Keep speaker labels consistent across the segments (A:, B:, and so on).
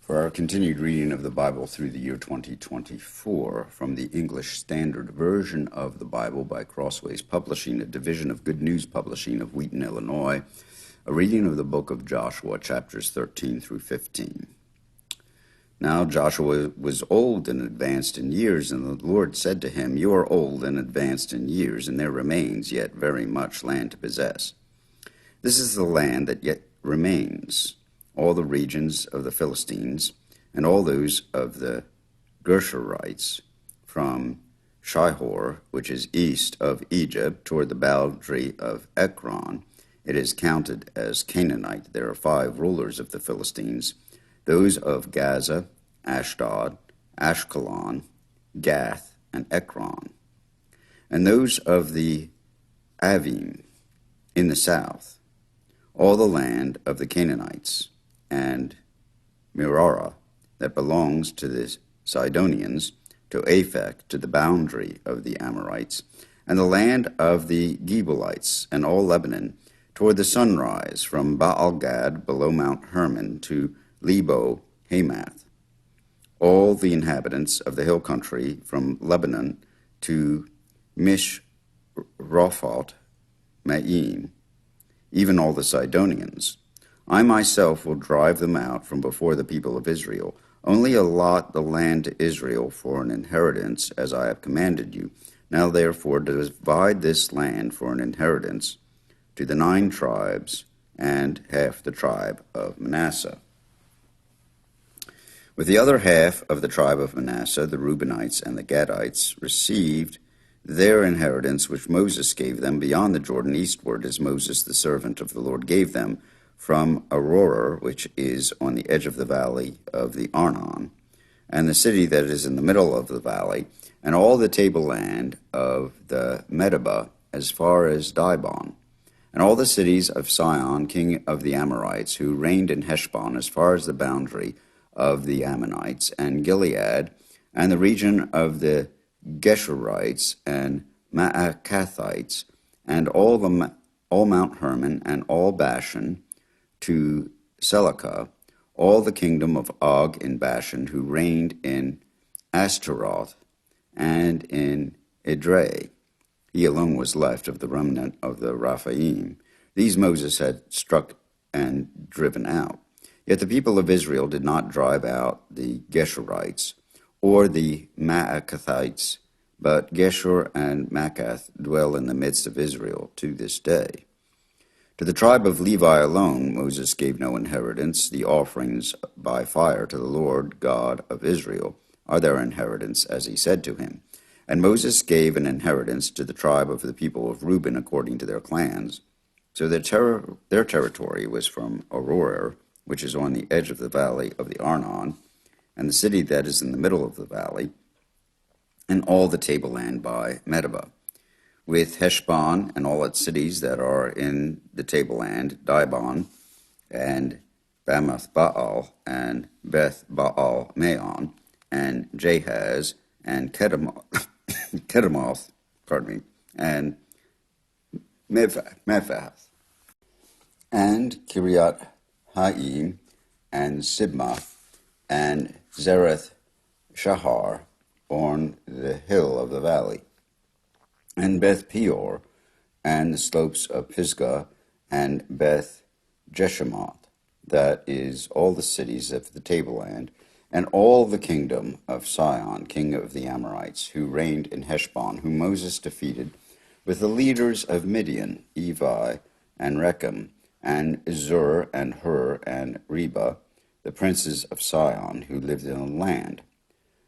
A: For our continued reading of the Bible through the year 2024 from the English Standard Version of the Bible by Crossways Publishing, a division of Good News Publishing of Wheaton, Illinois, a reading of the book of Joshua, chapters 13 through 15. Now Joshua was old and advanced in years, and the Lord said to him, "You are old and advanced in years, and there remains yet very much land to possess. This is the land that yet remains, all the regions of the Philistines, and all those of the Gershurites, from Shihor, which is east of Egypt, toward the boundary of Ekron. It is counted as Canaanite. There are 5 rulers of the Philistines, those of Gaza, Ashdod, Ashkelon, Gath, and Ekron, and those of the Avim in the south, all the land of the Canaanites, and Mirara, that belongs to the Sidonians, to Aphek, to the boundary of the Amorites, and the land of the Gebalites, and all Lebanon, toward the sunrise, from Baal-Gad below Mount Hermon to Lebo Hamath, all the inhabitants of the hill country, from Lebanon to Mishrophoth Maim, even all the Sidonians. I myself will drive them out from before the people of Israel. Only allot the land to Israel for an inheritance, as I have commanded you. Now therefore divide this land for an inheritance to the 9 tribes and half the tribe of Manasseh. With the other half of the tribe of Manasseh, the Reubenites and the Gadites received their inheritance which Moses gave them beyond the Jordan eastward, as Moses the servant of the Lord gave them, from Aroer, which is on the edge of the valley of the Arnon, and the city that is in the middle of the valley, and all the tableland of the Medeba as far as Dibon, and all the cities of Sihon, king of the Amorites, who reigned in Heshbon as far as the boundary of the Ammonites, and Gilead, and the region of the Geshurites and Maacathites, and all Mount Hermon, and all Bashan, to Selecah, all the kingdom of Og in Bashan, who reigned in Ashtaroth and in Edrei. He alone was left of the remnant of the Rephaim. These Moses had struck and driven out. Yet the people of Israel did not drive out the Geshurites or the Maacathites, but Geshur and Maacath dwell in the midst of Israel to this day. To the tribe of Levi alone Moses gave no inheritance. The offerings by fire to the Lord God of Israel are their inheritance, as he said to him. And Moses gave an inheritance to the tribe of the people of Reuben according to their clans. So their territory was from Aroer, which is on the edge of the valley of the Arnon, and the city that is in the middle of the valley, and all the tableland by Medeba, with Heshbon and all its cities that are in the tableland, Dibon, and Bamoth Baal, and Beth Baal Maon, and Jahaz, and Kedemoth, and Mephath, and Kiriath Haim, and Sibmah, and Zereth Shahar, on the hill of the valley, and Beth Peor, and the slopes of Pisgah, and Beth Jeshimoth, that is all the cities of the tableland, and all the kingdom of Sihon, king of the Amorites, who reigned in Heshbon, whom Moses defeated, with the leaders of Midian, Evi, and Rechem, and Zur, and Hur, and Reba, the princes of Sihon, who lived in the land.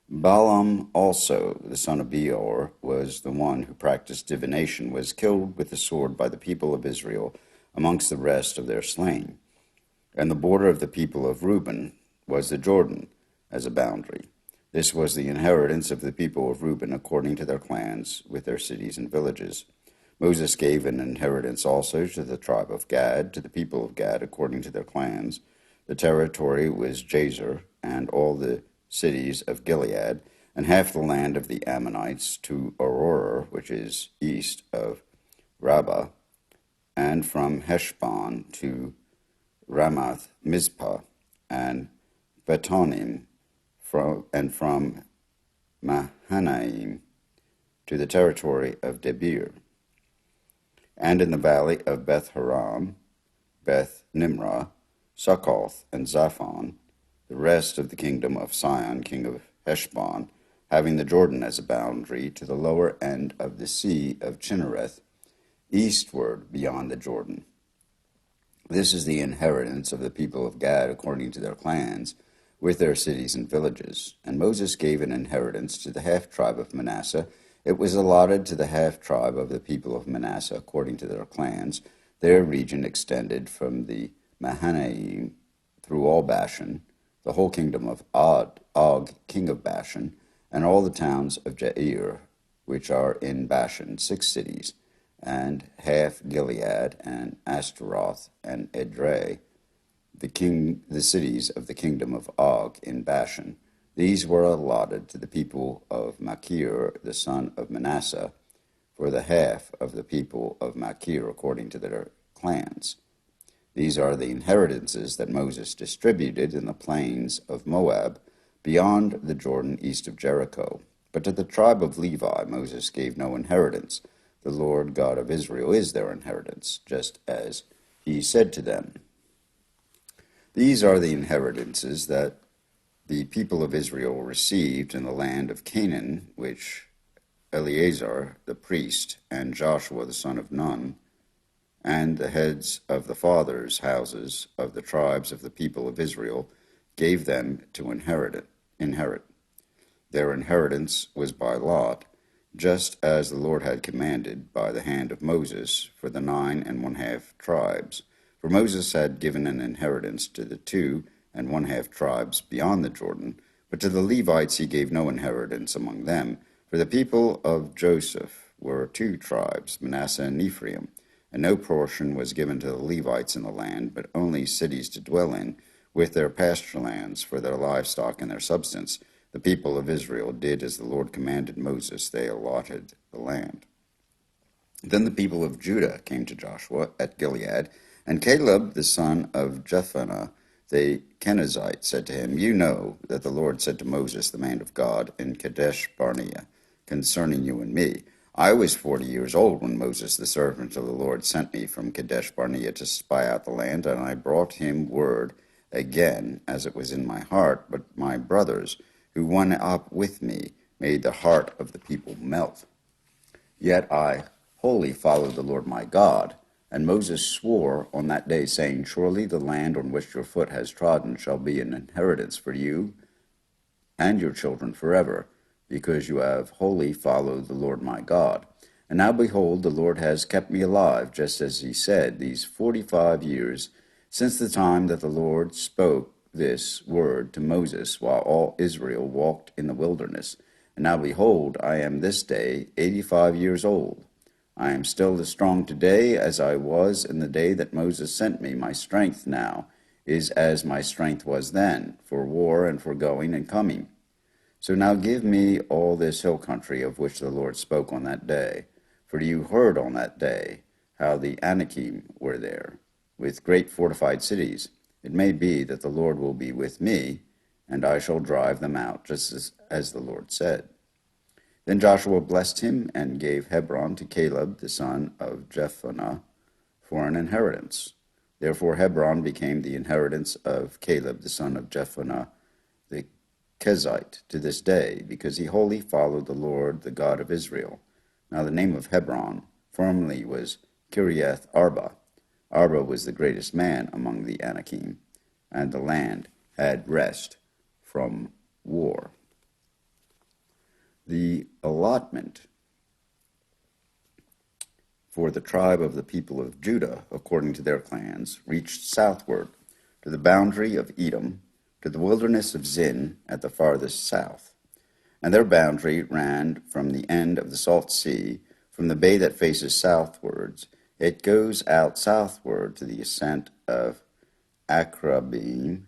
A: Balaam also, the son of Beor, was the one who practiced divination, was killed with the sword by the people of Israel amongst the rest of their slain. And the border of the people of Reuben was the Jordan as a boundary. This was the inheritance of the people of Reuben according to their clans, with their cities and villages. Moses gave an inheritance also to the tribe of Gad, to the people of Gad according to their clans. The territory was Jazer, and all the cities of Gilead, and half the land of the Ammonites to Aroer, which is east of Rabbah, and from Heshbon to Ramath Mizpah, and Betonim, and from Mahanaim to the territory of Debir, and in the valley of Beth Haram, Beth Nimrah, Succoth, and Zaphon, the rest of the kingdom of Sihon, king of Heshbon, having the Jordan as a boundary to the lower end of the sea of Chinnereth, eastward beyond the Jordan. This is the inheritance of the people of Gad according to their clans, with their cities and villages. And Moses gave an inheritance to the half-tribe of Manasseh. It was allotted to the half-tribe of the people of Manasseh according to their clans. Their region extended from the Mahanaim through all Bashan, the whole kingdom of Og, king of Bashan, and all the towns of Jair, which are in Bashan, 6 cities, and half Gilead, and Ashtaroth, and Edrei, the cities of the kingdom of Og in Bashan. These were allotted to the people of Machir, the son of Manasseh, for the half of the people of Machir according to their clans. These are the inheritances that Moses distributed in the plains of Moab, beyond the Jordan east of Jericho. But to the tribe of Levi Moses gave no inheritance. The Lord God of Israel is their inheritance, just as he said to them. These are the inheritances that the people of Israel received in the land of Canaan, which Eleazar the priest and Joshua the son of Nun, and the heads of the fathers' houses of the tribes of the people of Israel gave them to inherit. Their inheritance was by lot, just as the Lord had commanded by the hand of Moses for the 9 1/2 tribes. For Moses had given an inheritance to the 2 1/2 tribes beyond the Jordan, but to the Levites he gave no inheritance among them. For the people of Joseph were 2 tribes, Manasseh and Ephraim, and no portion was given to the Levites in the land, but only cities to dwell in, with their pasture lands for their livestock and their substance. The people of Israel did as the Lord commanded Moses. They allotted the land. Then the people of Judah came to Joshua at Gilead, and Caleb the son of Jephunneh the Kenizzite said to him, You know that the Lord said to Moses, the man of God, in Kadesh Barnea, concerning you and me, I was 40 years old when Moses, the servant of the Lord, sent me from Kadesh Barnea to spy out the land, and I brought him word again, as it was in my heart. But my brothers, who went up with me, made the heart of the people melt. Yet I wholly followed the Lord my God. And Moses swore on that day, saying, Surely the land on which your foot has trodden shall be an inheritance for you and your children forever, because you have wholly followed the Lord my God. And now behold, the Lord has kept me alive, just as he said, these 45 years, since the time that the Lord spoke this word to Moses, while all Israel walked in the wilderness. And now behold, I am this day 85 years old. I am still as strong today as I was in the day that Moses sent me. My strength now is as my strength was then, for war and for going and coming. So now give me all this hill country of which the Lord spoke on that day. For you heard on that day how the Anakim were there, with great fortified cities. It may be that the Lord will be with me, and I shall drive them out, just as the Lord said. Then Joshua blessed him and gave Hebron to Caleb the son of Jephunneh for an inheritance. Therefore Hebron became the inheritance of Caleb the son of Jephunneh the Kenizzite to this day, because he wholly followed the Lord, the God of Israel. Now the name of Hebron formerly was Kiriath Arba. Arba was the greatest man among the Anakim, and the land had rest from war. The allotment for the tribe of the people of Judah, according to their clans, reached southward to the boundary of Edom, to the wilderness of Zin at the farthest south. And their boundary ran from the end of the Salt Sea, from the bay that faces southwards. It goes out southward to the ascent of Akrabim,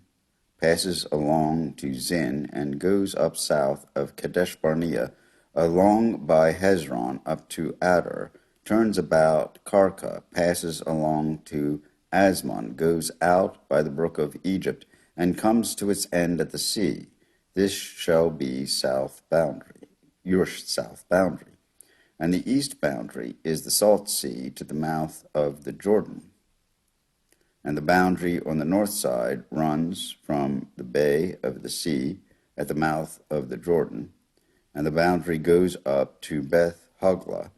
A: passes along to Zin, and goes up south of Kadesh Barnea, along by Hezron up to Adar, turns about Karka, passes along to Asmon, goes out by the brook of Egypt, and comes to its end at the sea. This shall be south boundary, your south boundary. And the east boundary is the Salt Sea to the mouth of the Jordan. And the boundary on the north side runs from the bay of the sea at the mouth of the Jordan, and the boundary goes up to Beth Hoglah,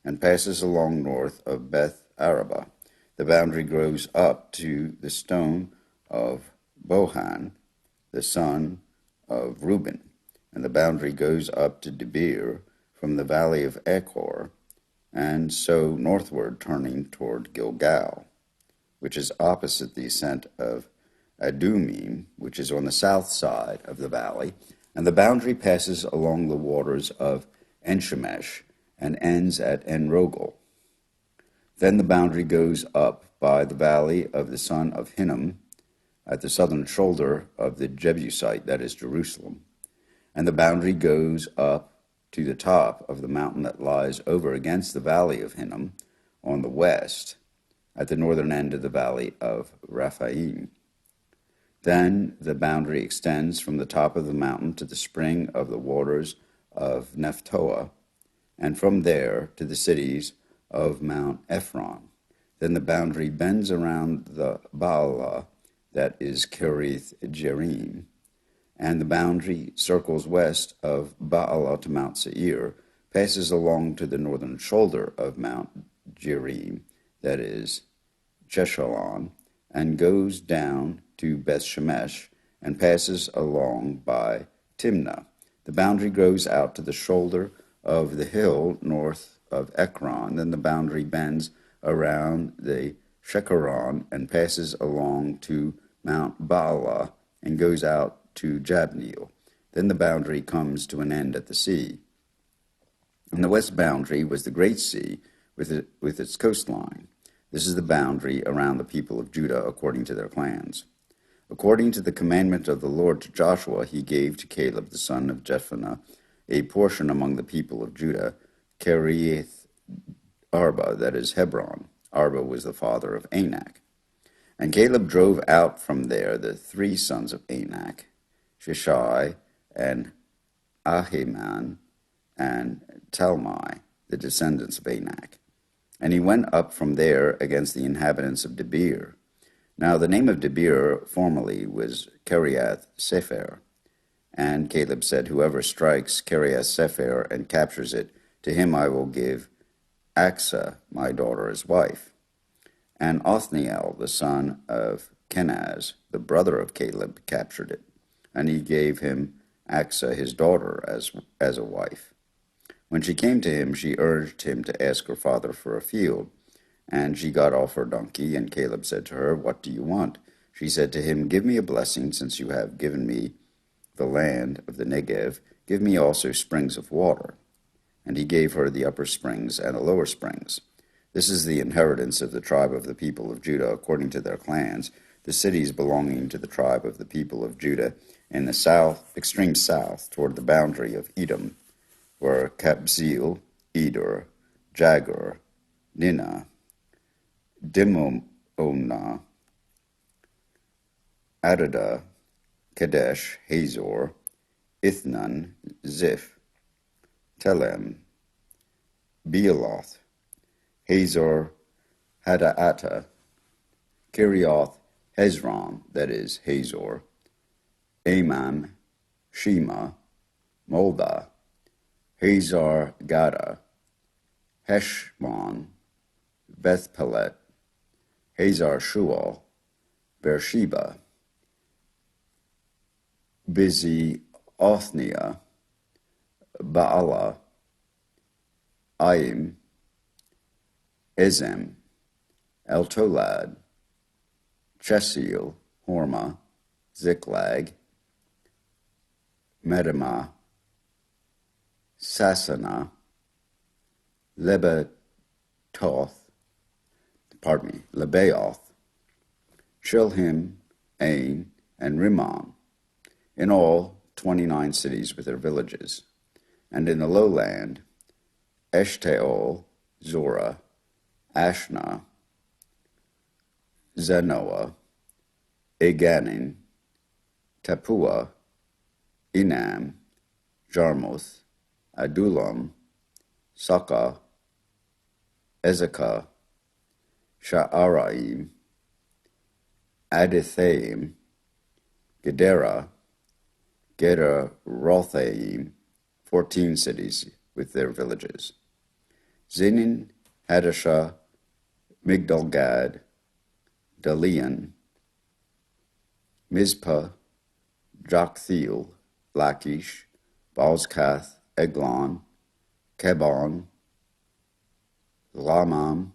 A: and passes along north of Beth Araba. The boundary grows up to the stone of Bohan, the son of Reuben, and the boundary goes up to Debir from the valley of Achor, and so northward turning toward Gilgal, which is opposite the ascent of Adumim, which is on the south side of the valley, and the boundary passes along the waters of Enshemesh and ends at En-Rogel. Then the boundary goes up by the valley of the son of Hinnom at the southern shoulder of the Jebusite, that is Jerusalem. And the boundary goes up to the top of the mountain that lies over against the valley of Hinnom on the west, at the northern end of the valley of Rephaim. Then the boundary extends from the top of the mountain to the spring of the waters of Nephtoah, and from there to the cities of Mount Ephron. Then the boundary bends around the Baalah, that is Kerith Jearim, and the boundary circles west of Baalah to Mount Seir, passes along to the northern shoulder of Mount Jearim, that is Jeshurun, and goes down to Beth Shemesh, and passes along by Timnah. The boundary grows out to the shoulder of the hill north of Ekron. Then the boundary bends around the Shekeron and passes along to Mount Baalah and goes out to Jabneel. Then the boundary comes to an end at the sea. And the west boundary was the great sea with its coastline. This is the boundary around the people of Judah according to their clans. According to the commandment of the Lord to Joshua, he gave to Caleb the son of Jephunneh a portion among the people of Judah, Kiriath Arba, that is Hebron. Arba was the father of Anak. And Caleb drove out from there the three sons of Anak, Shishai and Ahiman and Talmai, the descendants of Anak. And he went up from there against the inhabitants of Debir. Now the name of Debir formerly was Kiriath Sepher. And Caleb said, whoever strikes Kiriath Sepher and captures it, to him I will give Achsah, my daughter, as wife. And Othniel, the son of Kenaz, the brother of Caleb, captured it, and he gave him Achsah, his daughter, as a wife. When she came to him, she urged him to ask her father for a field, and she got off her donkey, and Caleb said to her, what do you want? She said to him, give me a blessing, since you have given me the land of the Negev. Give me also springs of water. And he gave her the upper springs and the lower springs. This is the inheritance of the tribe of the people of Judah according to their clans, the cities belonging to the tribe of the people of Judah in the south, extreme south, toward the boundary of Edom, were Kabzeel, Eder, Jagur, Ninah, Dimomna, Adadah, Kadesh, Hazor, Ithnan, Ziph, Telem, Bealoth, Hazor, Hadaata, Kirioth, Hezron, that is Hazor, Amam, Shema, Moldah, Hazar Gada, Heshmon, Bethpelet, Hazar Shual, Beersheba, Bizi Othniah, Baalah, Aim, Ezem, Eltolad, Chesil, Hormah, Ziklag, Medamah, Sasana, Lebaoth, Shilhim, Ain, and Rimmon, in all 29 cities with their villages, and in the lowland, Eshtaol, Zorah, Ashna, Zanoah, Aganim, Tapua, Enam, Jarmuth, Adullam, Saka, Ezekah, Sha'araim, Adithaim, Gedera, Gederothaim, 14 cities with their villages. Zinin, Hadashah, Migdalgad, Dalian, Mizpah, Joktheel, Lachish, Balzkath, Eglon, Kebon, Lamam,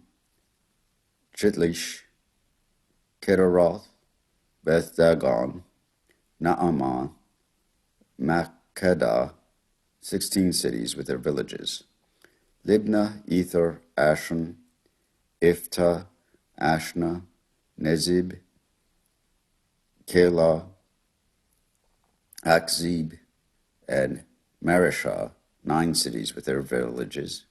A: Chitlish, Kedaroth, Beth Dagon, Naaman, Makkedah, 16 cities with their villages. Libnah, Ether, Ashan, Iftah, Ashna, Nezib, Keilah, Akzib, and Mareshah, 9 cities with their villages.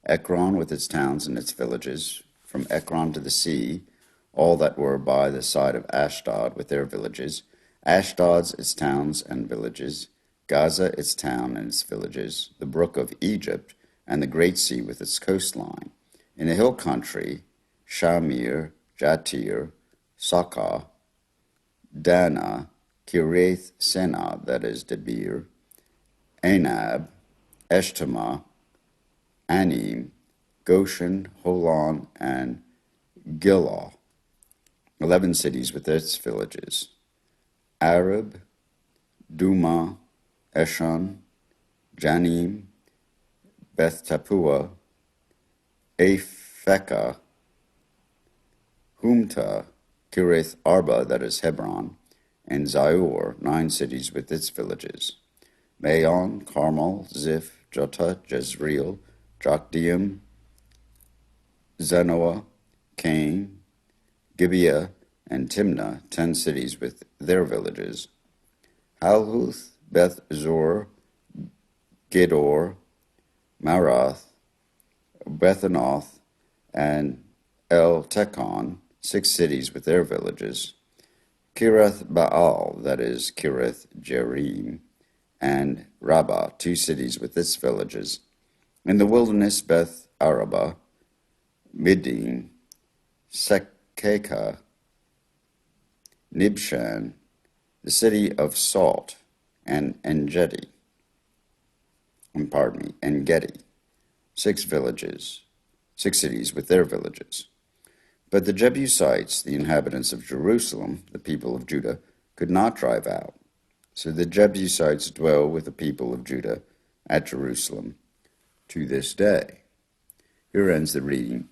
A: Ekron with its towns and its villages, from Ekron to the sea, all that were by the side of Ashdod with their villages. Ashdod's its towns and villages, Gaza its town and its villages, the brook of Egypt, and the great sea with its coastline. In the hill country, Shamir, Jatir, Sakah, Dana, Kireth Sena, that is Debir, Anab, Eshtemoa, Anim, Goshen, Holon, and Gilah, 11 cities with its villages. Arab, Duma, Eshon, Janim, Beth Tapua, Aphekah, Humta, Kirith Arba, that is Hebron, and Zior, 9 cities with its villages. Maon, Carmel, Ziph, Jotah, Jezreel, Jokdeam, Zanoah, Cain, Gibeah, and Timnah, 10 cities with their villages. Halhuth, Beth Zor, Gedor, Marath, Bethanoth, and El Tekon, 6 cities with their villages. Kirath Baal, that is Kirath Jearim, and Rabbah, 2 cities with its villages. In the wilderness, Beth Araba, Middin, Sekekah, Nibshan, the city of Salt, and Engedi, Engedi, 6 villages, 6 cities with their villages. But the Jebusites, the inhabitants of Jerusalem, the people of Judah, could not drive out. So the Jebusites dwell with the people of Judah at Jerusalem to this day. Here ends the reading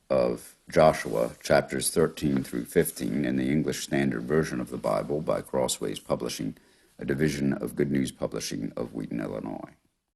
A: of Joshua, chapters 13 through 15, in the English Standard Version of the Bible by Crossways Publishing, a division of Good News Publishing of Wheaton, Illinois.